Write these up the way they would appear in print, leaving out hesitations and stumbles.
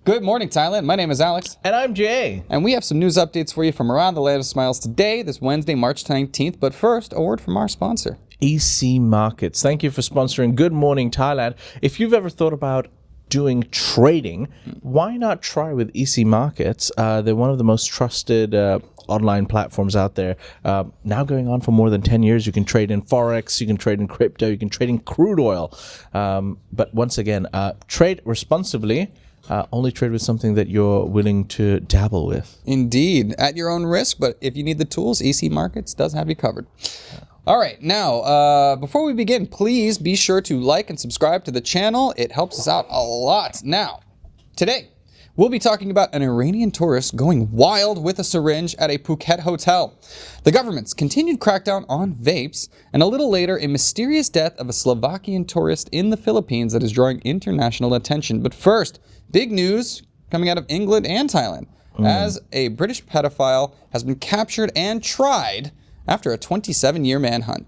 Good morning, Thailand. My name is Alex. And I'm Jay. And we have some news updates for you from around the land of smiles today, this Wednesday, March 19th. But first, a word from our sponsor. EC Markets. Thank you for sponsoring Good Morning Thailand. If you've ever thought about doing trading, why not try with EC Markets? They're one of the most trusted online platforms out there. Now going on for more than 10 years. You can trade in Forex, you can trade in crypto, you can trade in crude oil. But once again, trade responsibly. Only trade with something that you're willing to dabble with. Indeed, at your own risk, but if you need the tools, EC Markets does have you covered. All right, now, before we begin, please be sure to like and subscribe to the channel. It helps us out a lot. Now, today, we'll be talking about an Iranian tourist going wild with a syringe at a Phuket hotel, the government's continued crackdown on vapes, and a little later, a mysterious death of a Slovakian tourist in the Philippines that is drawing international attention. But first, big news coming out of England and Thailand, as a British pedophile has been captured and tried after a 27-year manhunt.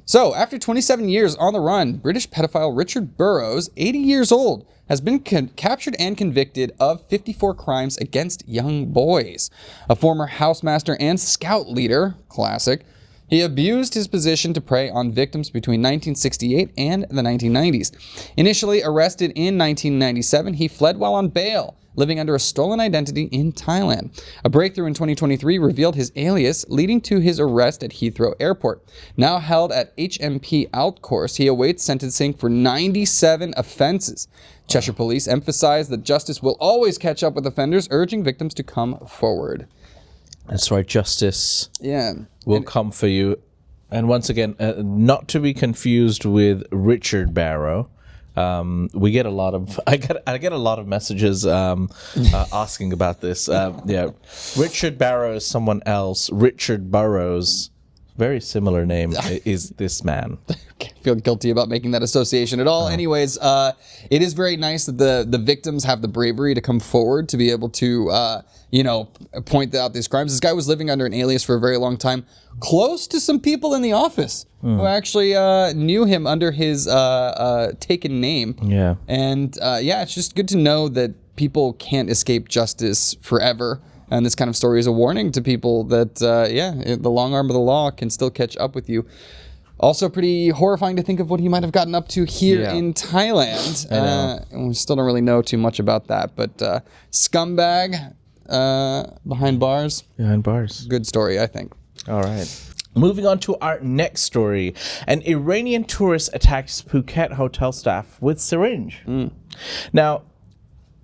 So, after 27 years on the run, British pedophile Richard Burrows, 80 years old, has been captured and convicted of 54 crimes against young boys. A former housemaster and scout leader, classic, he abused his position to prey on victims between 1968 and the 1990s. Initially arrested in 1997, he fled while on bail, living under a stolen identity in Thailand. A breakthrough in 2023 revealed his alias, leading to his arrest at Heathrow Airport. Now held at HMP Outcourse, he awaits sentencing for 97 offenses. Cheshire Police emphasize that justice will always catch up with offenders, urging victims to come forward. That's right, justice will come for you. And once again, not to be confused with Richard Barrow. We get a lot of I get a lot of messages asking about this. Richard Barrow is someone else. Richard Burrows, very similar name, is this man. Can't feel guilty about making that association at all. Anyways, it is very nice that the victims have the bravery to come forward to be able to point out these crimes. This guy was living under an alias for a very long time, close to some people in the office who actually knew him under his taken name. Yeah. And it's just good to know that people can't escape justice forever. And this kind of story is a warning to people that, the long arm of the law can still catch up with you. Also pretty horrifying to think of what he might have gotten up to here in Thailand. And we still don't really know too much about that. But scumbag behind bars. Behind bars. Good story, I think. All right. Moving on to our next story. An Iranian tourist attacks Phuket hotel staff with syringe. Now,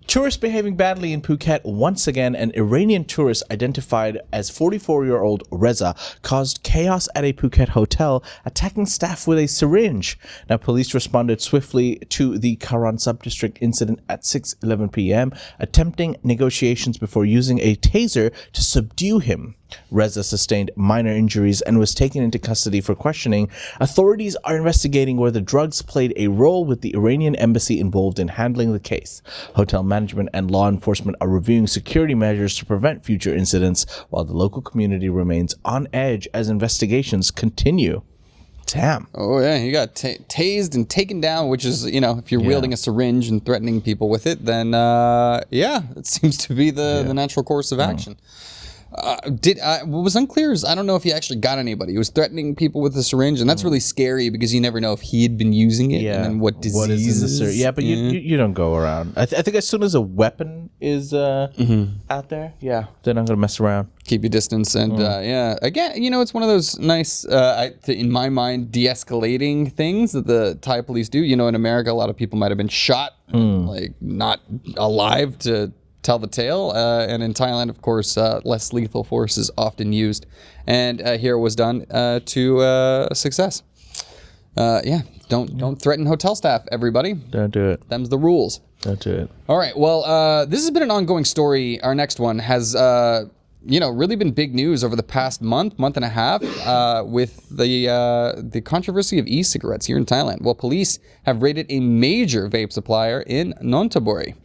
tourists behaving badly in Phuket. Once again, an Iranian tourist identified as 44-year-old Reza caused chaos at a Phuket hotel, attacking staff with a syringe. Now, police responded swiftly to the Karan sub-district incident at 6:11 p.m., attempting negotiations before using a taser to subdue him. Reza sustained minor injuries and was taken into custody for questioning. Authorities are investigating whether drugs played a role, with the Iranian embassy involved in handling the case. Hotel management and law enforcement are reviewing security measures to prevent future incidents, while the local community remains on edge as investigations continue. Damn. Oh, yeah, he got tased and taken down, which is, if you're wielding a syringe and threatening people with it, then, it seems to be the natural course of action. What was unclear is I don't know if he actually got anybody. He was threatening people with the syringe, and that's really scary because you never know if he had been using it and then what diseases. But you don't go around. I think as soon as a weapon is out there, they're not gonna mess around. Keep your distance, and again, it's one of those nice, in my mind, de-escalating things that the Thai police do. In America, a lot of people might have been shot, like not alive to tell the tale, and in Thailand, of course, less lethal force is often used, and here it was done to success. Don't threaten hotel staff, everybody. Don't do it. Them's the rules. Don't do it. All right. Well, this has been an ongoing story. Our next one has really been big news over the past month and a half with the controversy of e-cigarettes here in Thailand. Well, police have raided a major vape supplier in Nonthaburi.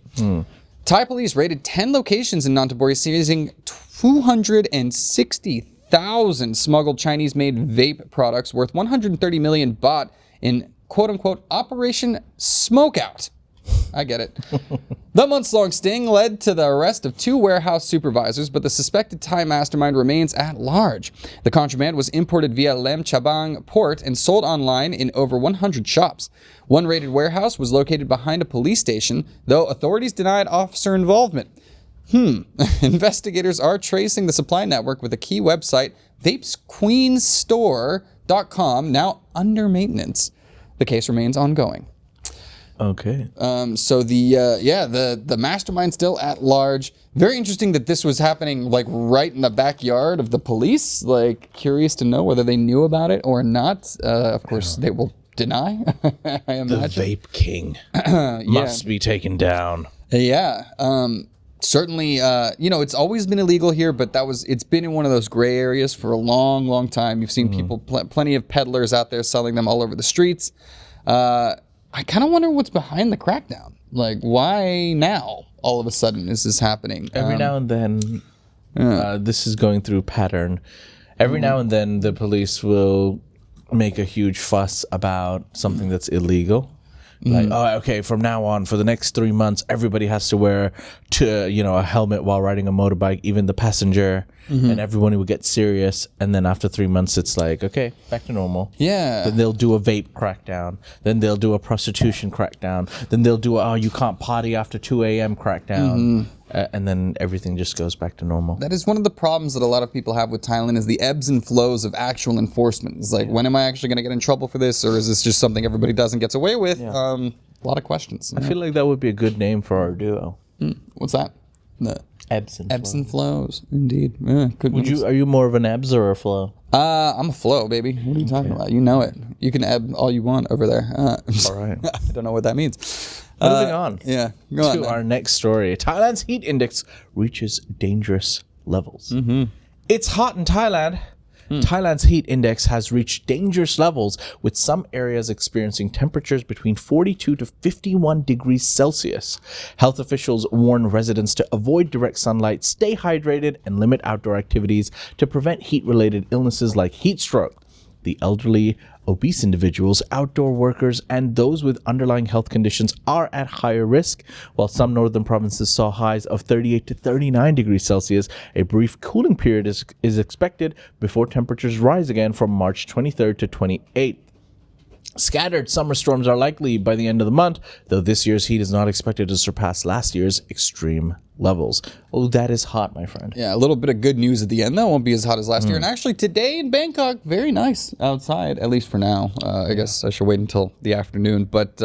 Thai police raided 10 locations in Nonthaburi, seizing 260,000 smuggled Chinese-made vape products worth 130 million baht in quote-unquote Operation Smokeout. I get it. The months-long sting led to the arrest of 2 warehouse supervisors, but the suspected Thai mastermind remains at large. The contraband was imported via Lem Chabang port and sold online in over 100 shops. One raided warehouse was located behind a police station, though authorities denied officer involvement. Investigators are tracing the supply network with a key website, vapesqueenstore.com, now under maintenance. The case remains ongoing. Okay. So the mastermind still at large. Very interesting that this was happening like right in the backyard of the police. Like, curious to know whether they knew about it or not. Of course, they will deny. I imagine. The Vape King must be taken down. Yeah. Certainly, it's always been illegal here, but it's been in one of those gray areas for a long, long time. You've seen people, plenty of peddlers out there selling them all over the streets. I kind of wonder what's behind the crackdown. Like, why now, all of a sudden, is this happening? Every now and then, this is going through pattern. Every now and then, the police will make a huge fuss about something that's illegal. Like, oh, okay, from now on, for the next 3 months, everybody has to wear, a helmet while riding a motorbike, even the passenger, and everyone will get serious. And then after 3 months, it's like, okay, back to normal. Yeah. Then they'll do a vape crackdown. Then they'll do a prostitution crackdown. Then they'll do you can't party after 2 a.m. crackdown. And then everything just goes back to normal. That is one of the problems that a lot of people have with Thailand is the ebbs and flows of actual enforcement. It's like, when am I actually going to get in trouble for this? Or is this just something everybody does and gets away with? Yeah. A lot of questions. I feel like that would be a good name for our duo. What's that? The Ebbs and ebbs and flows. Indeed. Yeah, Are you more of an ebbs or a flow? I'm a flow, baby. What are you talking about? You know it. You can ebb all you want over there. All right. I don't know what that means. Moving on. Yeah. Go on. To our next story. Thailand's heat index reaches dangerous levels. It's hot in Thailand. Thailand's heat index has reached dangerous levels, with some areas experiencing temperatures between 42 to 51 degrees Celsius. Health officials warn residents to avoid direct sunlight, stay hydrated, and limit outdoor activities to prevent heat-related illnesses like heat stroke. The elderly, obese individuals, outdoor workers, and those with underlying health conditions are at higher risk. While some northern provinces saw highs of 38 to 39 degrees Celsius, a brief cooling period is expected before temperatures rise again from March 23rd to 28th. Scattered summer storms are likely by the end of the month, though this year's heat is not expected to surpass last year's extreme levels. Oh, that is hot, my friend. Yeah, a little bit of good news at the end, though. It won't be as hot as last year. And actually, today in Bangkok, very nice outside, at least for now. I guess I should wait until the afternoon. But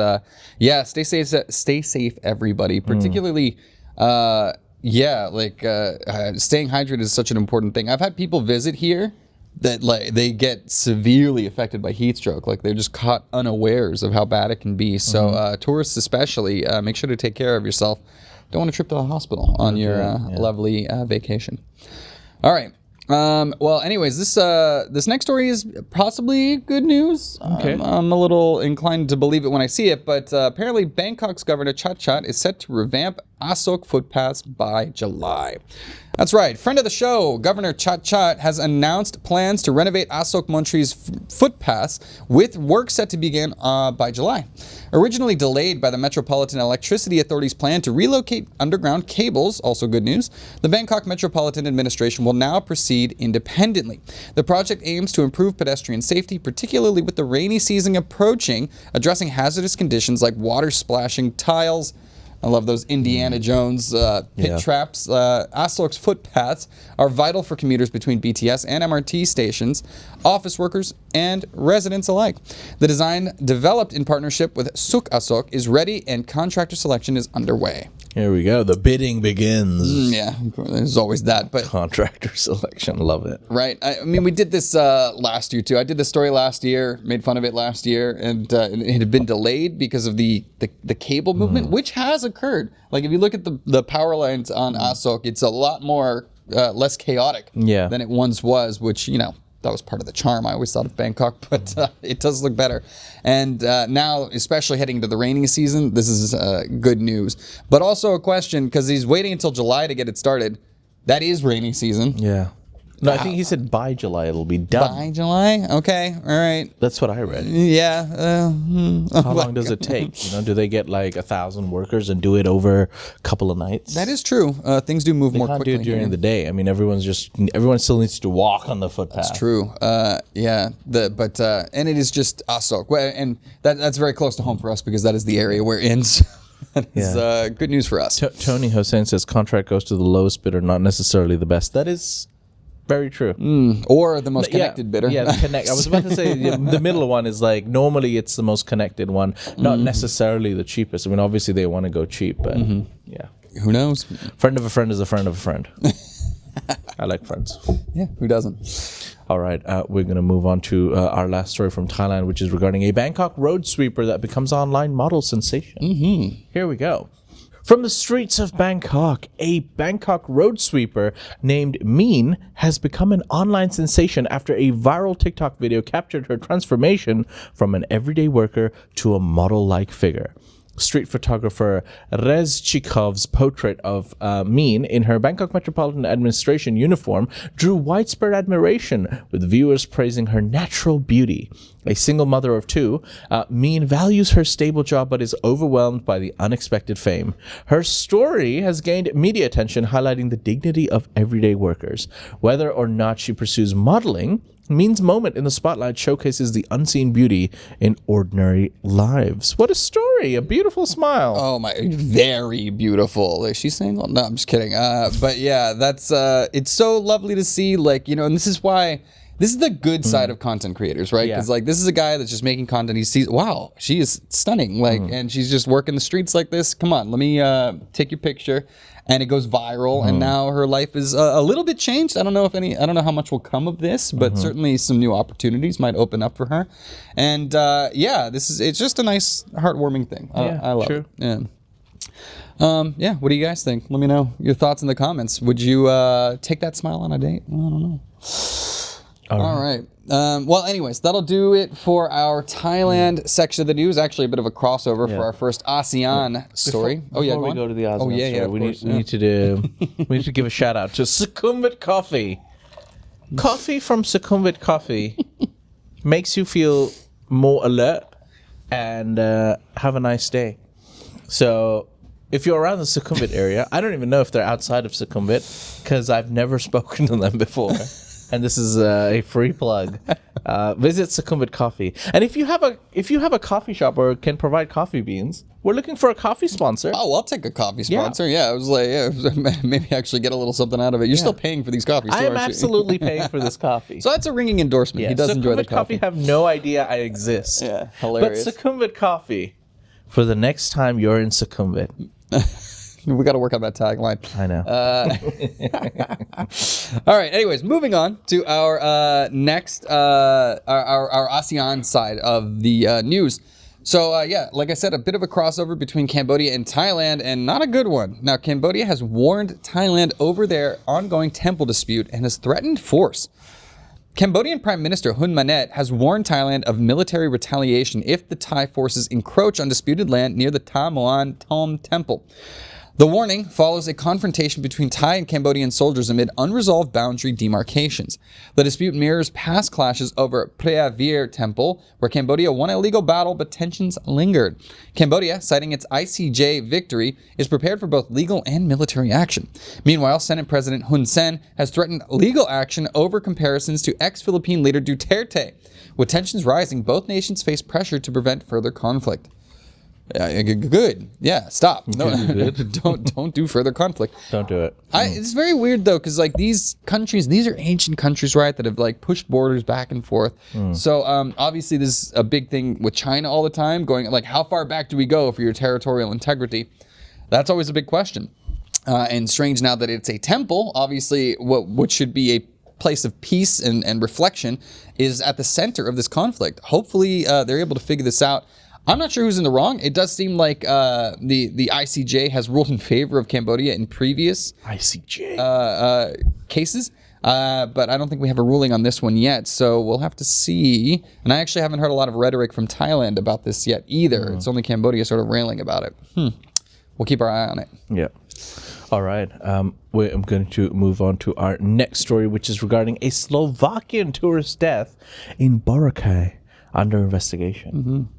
stay safe, everybody. Particularly, staying hydrated is such an important thing. I've had people visit here that they get severely affected by heat stroke. Like, they're just caught unawares of how bad it can be. So tourists especially, make sure to take care of yourself. Don't want to trip to the hospital on your lovely vacation. All right. Anyways, this next story is possibly good news. Okay. I'm a little inclined to believe it when I see it, but apparently Bangkok's Governor Chachat is set to revamp Asok footpaths by July. That's right. Friend of the show, Governor Chachat has announced plans to renovate Asok Montree's footpaths, with work set to begin by July. Originally delayed by the Metropolitan Electricity Authority's plan to relocate underground cables, also good news, the Bangkok Metropolitan Administration will now proceed independently. The project aims to improve pedestrian safety, particularly with the rainy season approaching, addressing hazardous conditions like water splashing tiles. I love those Indiana Jones pit traps. Asok's footpaths are vital for commuters between BTS and MRT stations, office workers, and residents alike. The design, developed in partnership with Suk Asok, is ready and contractor selection is underway. Here we go. The bidding begins. Yeah, there's always that. But contractor selection, love it. Right. I mean, we did this last year too. I did this story last year, made fun of it last year, and it had been delayed because of the cable movement, which has occurred. Like, if you look at the power lines on Asok, it's a lot more less chaotic than it once was, which, that was part of the charm. I always thought of Bangkok, but it does look better. And now, especially heading into the rainy season, this is good news. But also a question, because he's waiting until July to get it started. That is rainy season. Yeah. No, I think he said by July it'll be done. By July? Okay, all right. That's what I read. Yeah. How long does it take? Do they get like 1,000 workers and do it over a couple of nights? That is true. Things do move more Can't quickly do it during here. the day. I mean, everyone still needs to walk on the footpath. It's true. Yeah. And it is just Asok. And that's very close to home for us because that is the area we're in. So that is good news for us. Tony Hossein says contract goes to the lowest bidder, not necessarily the best. That is very true. Or the most connected bidder. Yeah, I was about to say the middle one is like normally it's the most connected one, not necessarily the cheapest. I mean, obviously they want to go cheap, but yeah. Who knows? Friend of a friend is a friend of a friend. I like friends. Yeah, who doesn't? All right, we're going to move on to our last story from Thailand, which is regarding a Bangkok road sweeper that becomes online model sensation. Here we go. From the streets of Bangkok, a Bangkok road sweeper named Mean has become an online sensation after a viral TikTok video captured her transformation from an everyday worker to a model-like figure. Street photographer Rez Chikov's portrait of Mean in her Bangkok Metropolitan Administration uniform drew widespread admiration, with viewers praising her natural beauty. A single mother of two, Mean values her stable job but is overwhelmed by the unexpected fame. Her story has gained media attention, highlighting the dignity of everyday workers. Whether or not she pursues modeling, Mean's moment in the spotlight showcases the unseen beauty in ordinary lives. What a story! A beautiful smile. Oh my, very beautiful. Is she single? No, I'm just kidding. But yeah, that's it's so lovely to see. Like, and this is why. This is the good side of content creators, right? Because like this is a guy that's just making content. He sees, wow, she is stunning, like, and she's just working the streets like this. Come on, let me take your picture, and it goes viral. And now her life is a little bit changed. I don't know how much will come of this, but certainly some new opportunities might open up for her. And it's just a nice, heartwarming thing. I love it. Yeah. What do you guys think? Let me know your thoughts in the comments. Would you take that smile on a date? I don't know. All right. Well, anyways, that'll do it for our Thailand section of the news. Actually, a bit of a crossover for our first ASEAN story. Before we go to the ASEAN story, we need to give a shout out to Sukhumvit Coffee. Coffee from Sukhumvit Coffee makes you feel more alert and have a nice day. So if you're around the Sukhumvit area, I don't even know if they're outside of Sukhumvit because I've never spoken to them before. And this is a free plug. Visit Sukhumvit Coffee. And if you have a coffee shop or can provide coffee beans, we're looking for a coffee sponsor. Oh, I'll take a coffee sponsor. Yeah, I was like, maybe actually get a little something out of it. You're still paying for these coffees, too, I am absolutely paying for this coffee. So that's a ringing endorsement. Yeah. He does enjoy the Sukhumvit Coffee have no idea I exist. Yeah, hilarious. But Sukhumvit Coffee, for the next time you're in Sukhumvit. We got to work on that tagline. I know. All right. Anyways, moving on to our next, our ASEAN side of the news. So, like I said, a bit of a crossover between Cambodia and Thailand, and not a good one. Now, Cambodia has warned Thailand over their ongoing temple dispute and has threatened force. Cambodian Prime Minister Hun Manet has warned Thailand of military retaliation if the Thai forces encroach on disputed land near the Ta Moan Thom Temple. The warning follows a confrontation between Thai and Cambodian soldiers amid unresolved boundary demarcations. The dispute mirrors past clashes over Phra Vir Temple, where Cambodia won a legal battle but tensions lingered. Cambodia, citing its ICJ victory, is prepared for both legal and military action. Meanwhile, Senate President Hun Sen has threatened legal action over comparisons to ex-Philippine leader Duterte. With tensions rising, both nations face pressure to prevent further conflict. Good. Yeah, stop. No, don't do further conflict. Don't do it. It's very weird though, because like these countries, these are ancient countries, right? That have like pushed borders back and forth. So obviously, this is a big thing with China all the time. Going like, how far back do we go for your territorial integrity? That's always a big question. And strange now that it's a temple. Obviously, what should be a place of peace and reflection is at the center of this conflict. Hopefully, they're able to figure this out. I'm not sure who's in the wrong. It does seem like the ICJ has ruled in favor of Cambodia in previous cases, but I don't think we have a ruling on this one yet. So we'll have to see. And I actually haven't heard a lot of rhetoric from Thailand about this yet either. It's only Cambodia sort of railing about it. We'll keep our eye on it. Yeah. All right. I'm going to move on to our next story, which is regarding a Slovakian tourist death in Boracay under investigation.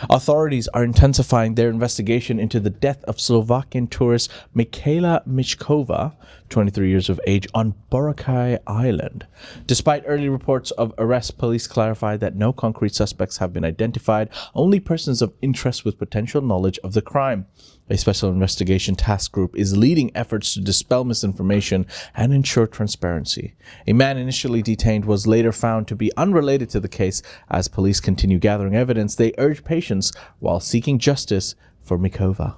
Authorities are intensifying their investigation into the death of Slovakian tourist Michaela Michkova, 23 years of age, on Boracay Island. Despite early reports of arrest, police clarified that no concrete suspects have been identified, only persons of interest with potential knowledge of the crime. A special investigation task group is leading efforts to dispel misinformation and ensure transparency. A man initially detained was later found to be unrelated to the case. As police continue gathering evidence, they urge patience while seeking justice for Mikova.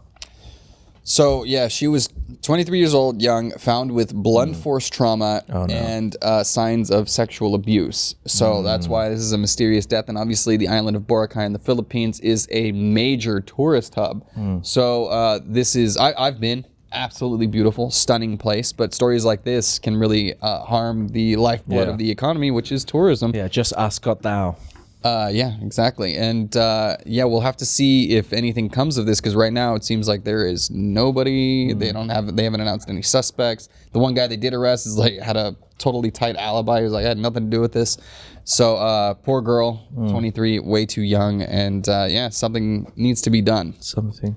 So, yeah, she was 23 years old, young, found with blunt force trauma and signs of sexual abuse. So that's why this is a mysterious death. And obviously the island of Boracay in the Philippines is a major tourist hub. So this is, I've been, absolutely beautiful, stunning place. But stories like this can really harm the lifeblood of the economy, which is tourism. Yeah, just ask God thou. Yeah, exactly. And yeah, we'll have to see if anything comes of this, because right now it seems like there is nobody. They haven't announced any suspects. The one guy they did arrest is had a totally tight alibi. He was like, I had nothing to do with this. So poor girl, 23, way too young, and yeah, something needs to be done. Something.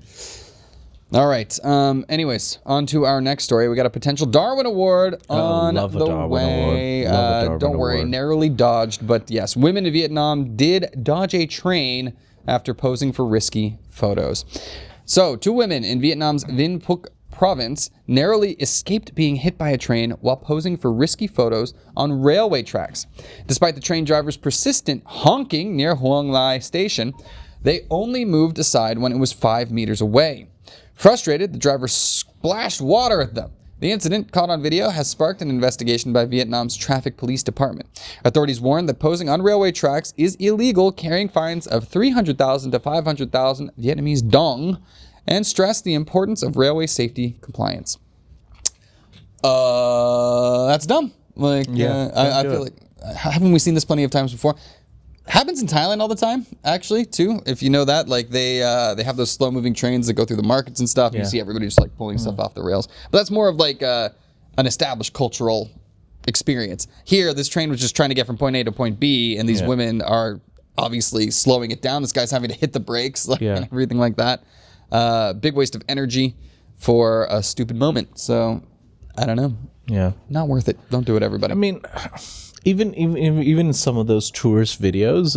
All right. Anyways, on to our next story. We got a potential Darwin Award on the way. Don't worry, narrowly dodged. But yes, women in Vietnam did dodge a train after posing for risky photos. So, 2 women in Vietnam's Vinh Phuc province narrowly escaped being hit by a train while posing for risky photos on railway tracks. Despite the train driver's persistent honking near Huang Lai station, they only moved aside when it was 5 meters away. Frustrated, the driver splashed water at them. The incident, caught on video, has sparked an investigation by Vietnam's Traffic Police Department. Authorities warned that posing on railway tracks is illegal, carrying fines of 300,000 to 500,000 Vietnamese dong, and stressed the importance of railway safety compliance. That's dumb. I feel like, haven't we seen this plenty of times before? Happens in Thailand all the time, actually, too. If you know that, they have those slow-moving trains that go through the markets and stuff. And you see everybody just pulling stuff off the rails. But that's more of an established cultural experience. Here, this train was just trying to get from point A to point B, and these women are obviously slowing it down. This guy's having to hit the brakes and everything like that. Big waste of energy for a stupid moment. So, I don't know. Yeah, not worth it. Don't do it, everybody. I mean, even in some of those tourist videos,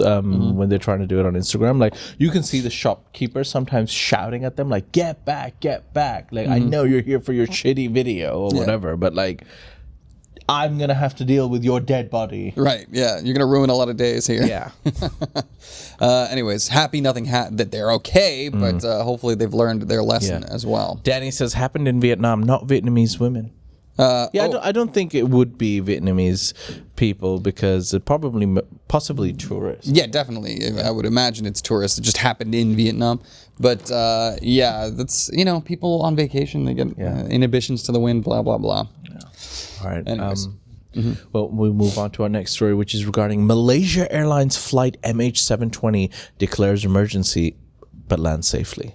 when they're trying to do it on Instagram, you can see the shopkeeper sometimes shouting at them, "Get back, get back!" I know you're here for your shitty video or whatever, but I'm gonna have to deal with your dead body. Right? Yeah, you're gonna ruin a lot of days here. Yeah. Anyways, happy nothing that they're okay, but hopefully they've learned their lesson as well. Danny says happened in Vietnam, not Vietnamese women. I don't think it would be Vietnamese people, because it possibly tourists. Yeah, definitely. I would imagine it's tourists. It just happened in Vietnam. But yeah, that's, people on vacation, they get inhibitions to the wind, blah, blah, blah. Yeah. All right. Anyways. Well, we'll move on to our next story, which is regarding Malaysia Airlines flight MH17 declares emergency but lands safely.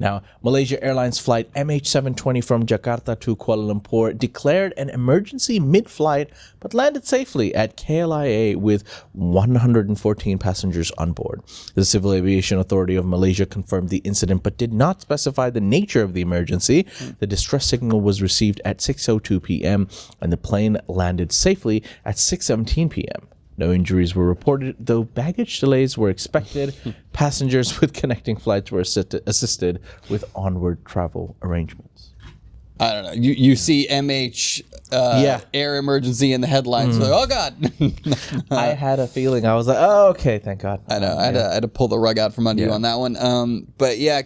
Now, Malaysia Airlines flight MH17 from Jakarta to Kuala Lumpur declared an emergency mid-flight but landed safely at KLIA with 114 passengers on board. The Civil Aviation Authority of Malaysia confirmed the incident but did not specify the nature of the emergency. The distress signal was received at 6:02 p.m. and the plane landed safely at 6:17 p.m. No injuries were reported, though baggage delays were expected. Passengers with connecting flights were assisted with onward travel arrangements. I don't know. You see MH air emergency in the headlines. Oh, God. I had a feeling. I was like, oh, okay, thank God. I know. I had to pull the rug out from under you on that one. But yeah,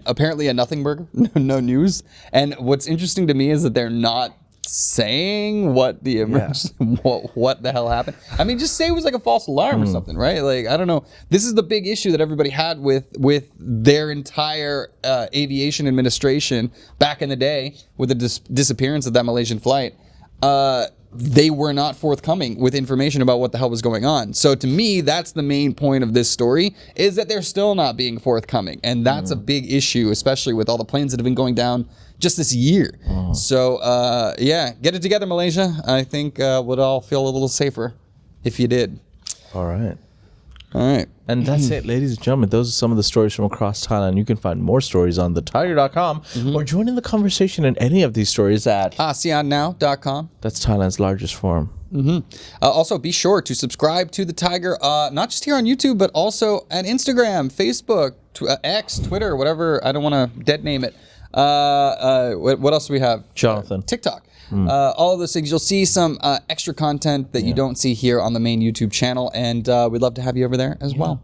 apparently a nothing burger. No news. And what's interesting to me is that they're not saying what the what the hell happened. I mean, just say it was a false alarm or something, right? I don't know. This is the big issue that everybody had with their entire aviation administration back in the day with the disappearance of that Malaysian flight. They were not forthcoming with information about what the hell was going on. So to me, that's the main point of this story, is that they're still not being forthcoming. And that's a big issue, especially with all the planes that have been going down just this year. So yeah, get it together, Malaysia. I think we'd all feel a little safer if you did. All right. All right. And that's it, ladies and gentlemen. Those are some of the stories from across Thailand. You can find more stories on thetiger.com or join in the conversation in any of these stories at ASEANnow.com. That's Thailand's largest forum. Also, be sure to subscribe to the Thaiger, not just here on YouTube, but also at Instagram, Facebook, X, Twitter, whatever. I don't want to dead name it. What else do we have? Jonathan. TikTok. All of those things. You'll see some extra content that you don't see here on the main YouTube channel, and we'd love to have you over there as well.